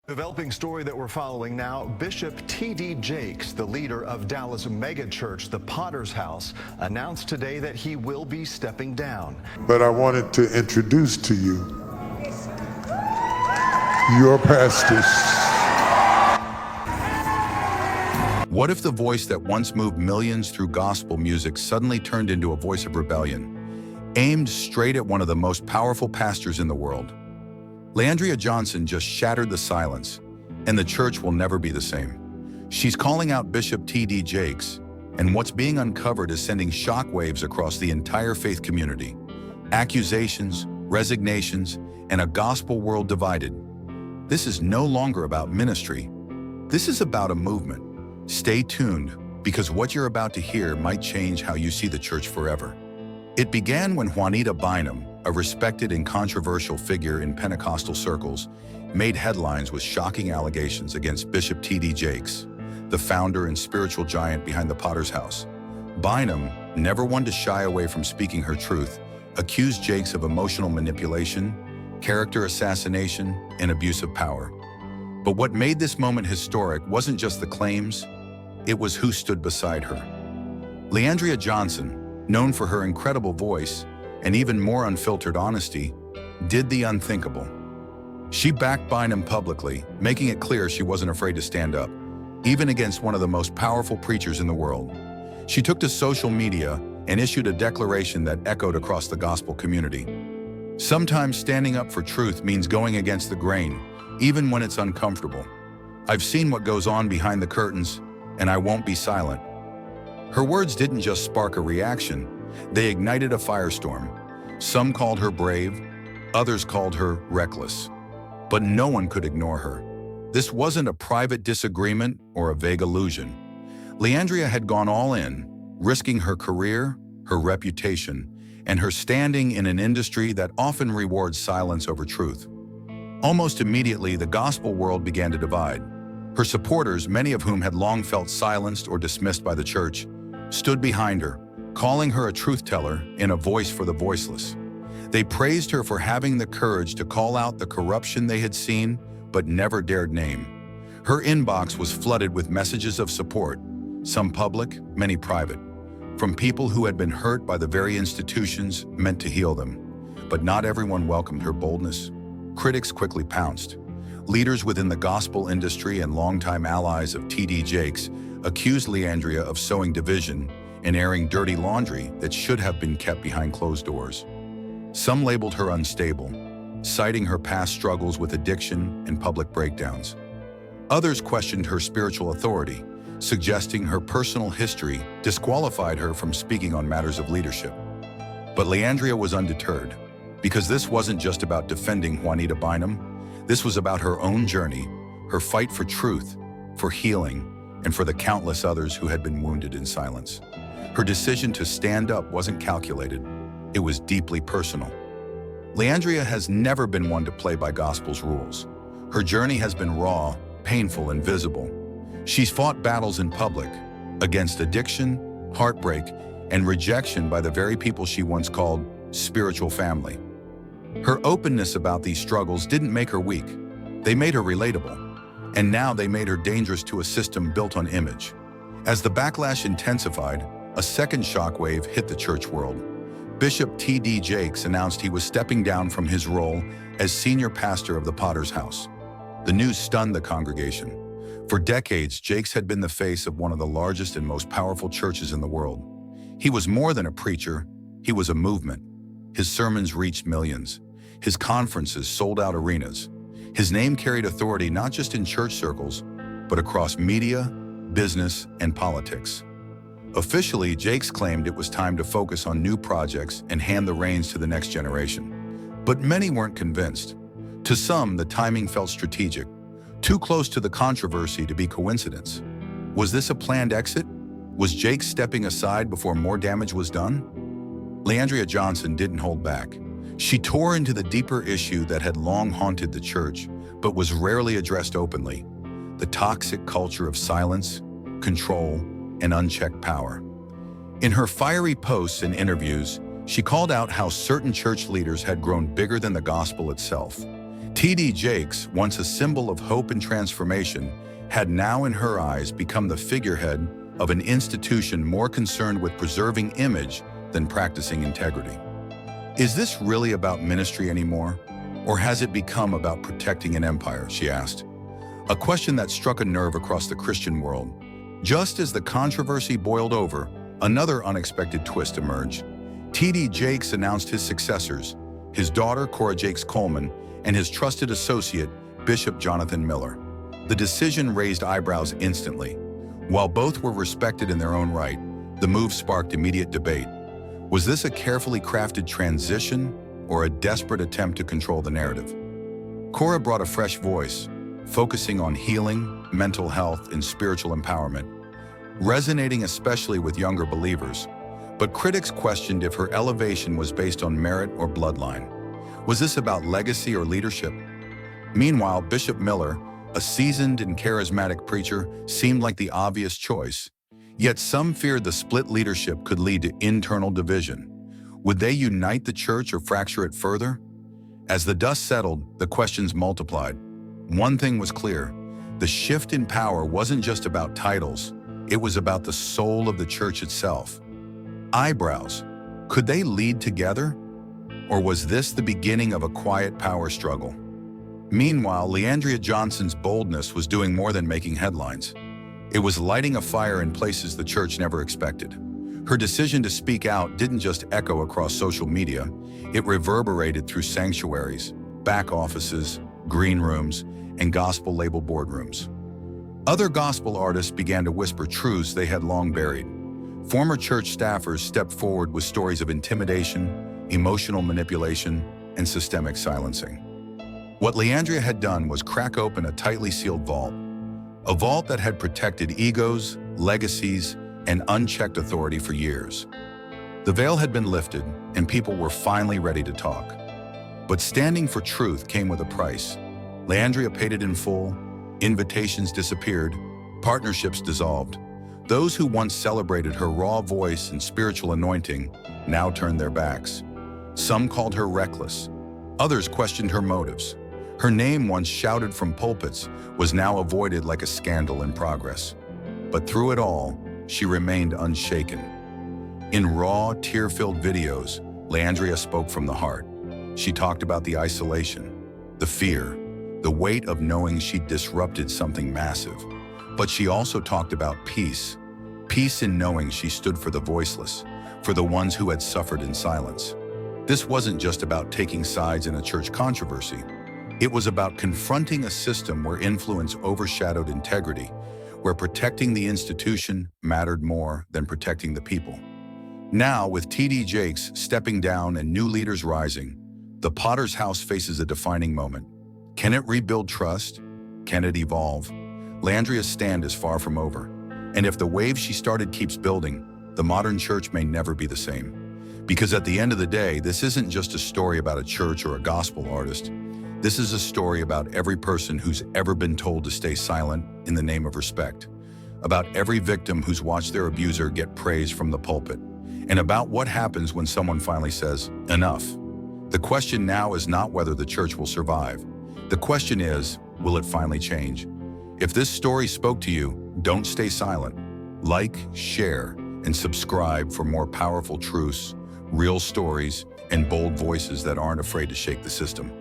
Developing story that we're following now, Bishop T.D. Jakes, the leader of Dallas megachurch, the Potter's House, announced today that he will be stepping down. But I wanted to introduce to you your pastors. What if the voice that once moved millions through gospel music suddenly turned into a voice of rebellion, aimed straight at one of the most powerful pastors in the world? Leandria Johnson just shattered the silence, and the church will never be the same. She's calling out Bishop T.D. Jakes, and what's being uncovered is sending shockwaves across the entire faith community. Accusations, resignations, and a gospel world divided. This is no longer about ministry. This is about a movement. Stay tuned, because what you're about to hear might change how you see the church forever. It began when Juanita Bynum, a respected and controversial figure in Pentecostal circles, made headlines with shocking allegations against Bishop T.D. Jakes, the founder and spiritual giant behind the Potter's House. Bynum, never one to shy away from speaking her truth, accused Jakes of emotional manipulation, character assassination, and abuse of power. But what made this moment historic wasn't just the claims, it was who stood beside her. Leandria Johnson, known for her incredible voice and even more unfiltered honesty, did the unthinkable. She backed Bynum publicly, making it clear she wasn't afraid to stand up, even against one of the most powerful preachers in the world. She took to social media and issued a declaration that echoed across the gospel community. Sometimes standing up for truth means going against the grain, even when it's uncomfortable. I've seen what goes on behind the curtains, and I won't be silent. Her words didn't just spark a reaction, they ignited a firestorm. Some called her brave, others called her reckless. But no one could ignore her. This wasn't a private disagreement or a vague illusion. Leandria had gone all in, risking her career, her reputation, and her standing in an industry that often rewards silence over truth. Almost immediately, the gospel world began to divide. Her supporters, many of whom had long felt silenced or dismissed by the church, stood behind her, calling her a truth teller and a voice for the voiceless. They praised her for having the courage to call out the corruption they had seen but never dared name. Her inbox was flooded with messages of support, some public, many private, from people who had been hurt by the very institutions meant to heal them. But not everyone welcomed her boldness. Critics quickly pounced. Leaders within the gospel industry and longtime allies of T.D. Jakes accused Leandria of sowing division and airing dirty laundry that should have been kept behind closed doors. Some labeled her unstable, citing her past struggles with addiction and public breakdowns. Others questioned her spiritual authority, suggesting her personal history disqualified her from speaking on matters of leadership. But Leandria was undeterred, because this wasn't just about defending Juanita Bynum. This was about her own journey, her fight for truth, for healing, and for the countless others who had been wounded in silence. Her decision to stand up wasn't calculated. It was deeply personal. Leandria has never been one to play by gospel's rules. Her journey has been raw, painful, and visible. She's fought battles in public, against addiction, heartbreak, and rejection by the very people she once called spiritual family. Her openness about these struggles didn't make her weak. They made her relatable. And now they made her dangerous to a system built on image. As the backlash intensified, a second shockwave hit the church world. Bishop T.D. Jakes announced he was stepping down from his role as senior pastor of the Potter's House. The news stunned the congregation. For decades, Jakes had been the face of one of the largest and most powerful churches in the world. He was more than a preacher, he was a movement. His sermons reached millions. His conferences sold out arenas. His name carried authority not just in church circles, but across media, business, and politics. Officially, Jakes claimed it was time to focus on new projects and hand the reins to the next generation. But many weren't convinced. To some, the timing felt strategic, too close to the controversy to be coincidence. Was this a planned exit? Was Jakes stepping aside before more damage was done? Leandria Johnson didn't hold back. She tore into the deeper issue that had long haunted the church, but was rarely addressed openly: the toxic culture of silence, control, and unchecked power. In her fiery posts and interviews, she called out how certain church leaders had grown bigger than the gospel itself, T.D. Jakes, once a symbol of hope and transformation, had now in her eyes become the figurehead of an institution more concerned with preserving image than practicing integrity. Is this really about ministry anymore? Or has it become about protecting an empire, she asked. A question that struck a nerve across the Christian world. Just as the controversy boiled over, another unexpected twist emerged. T.D. Jakes announced his successors, his daughter Cora Jakes Coleman, and his trusted associate, Bishop Jonathan Miller. The decision raised eyebrows instantly. While both were respected in their own right, the move sparked immediate debate. Was this a carefully crafted transition or a desperate attempt to control the narrative? Cora brought a fresh voice, focusing on healing, mental health, and spiritual empowerment, resonating especially with younger believers. But critics questioned if her elevation was based on merit or bloodline. Was this about legacy or leadership? Meanwhile, Bishop Miller, a seasoned and charismatic preacher, seemed like the obvious choice. Yet some feared the split leadership could lead to internal division. Would they unite the church or fracture it further? As the dust settled, the questions multiplied. One thing was clear: the shift in power wasn't just about titles, it was about the soul of the church itself. Eyebrows. Could they lead together? Or was this the beginning of a quiet power struggle? Meanwhile, Leandria Johnson's boldness was doing more than making headlines. It was lighting a fire in places the church never expected. Her decision to speak out didn't just echo across social media, it reverberated through sanctuaries, back offices, green rooms, and gospel-label boardrooms. Other gospel artists began to whisper truths they had long buried. Former church staffers stepped forward with stories of intimidation, emotional manipulation, and systemic silencing. What Leandria had done was crack open a tightly sealed vault, a vault that had protected egos, legacies, and unchecked authority for years. The veil had been lifted, and people were finally ready to talk. But standing for truth came with a price. Leandria paid it in full, invitations disappeared, partnerships dissolved. Those who once celebrated her raw voice and spiritual anointing now turned their backs. Some called her reckless. Others questioned her motives. Her name, once shouted from pulpits, was now avoided like a scandal in progress. But through it all, she remained unshaken. In raw, tear-filled videos, Leandria spoke from the heart. She talked about the isolation, the fear, the weight of knowing she'd disrupted something massive. But she also talked about peace. Peace in knowing she stood for the voiceless, for the ones who had suffered in silence. This wasn't just about taking sides in a church controversy. It was about confronting a system where influence overshadowed integrity, where protecting the institution mattered more than protecting the people. Now, with T.D. Jakes stepping down and new leaders rising, the Potter's House faces a defining moment. Can it rebuild trust? Can it evolve? Leandria's stand is far from over. And if the wave she started keeps building, the modern church may never be the same. Because at the end of the day, this isn't just a story about a church or a gospel artist. This is a story about every person who's ever been told to stay silent in the name of respect, about every victim who's watched their abuser get praise from the pulpit, and about what happens when someone finally says, enough. The question now is not whether the church will survive. The question is, will it finally change? If this story spoke to you, don't stay silent. Like, share, and subscribe for more powerful truths, real stories, and bold voices that aren't afraid to shake the system.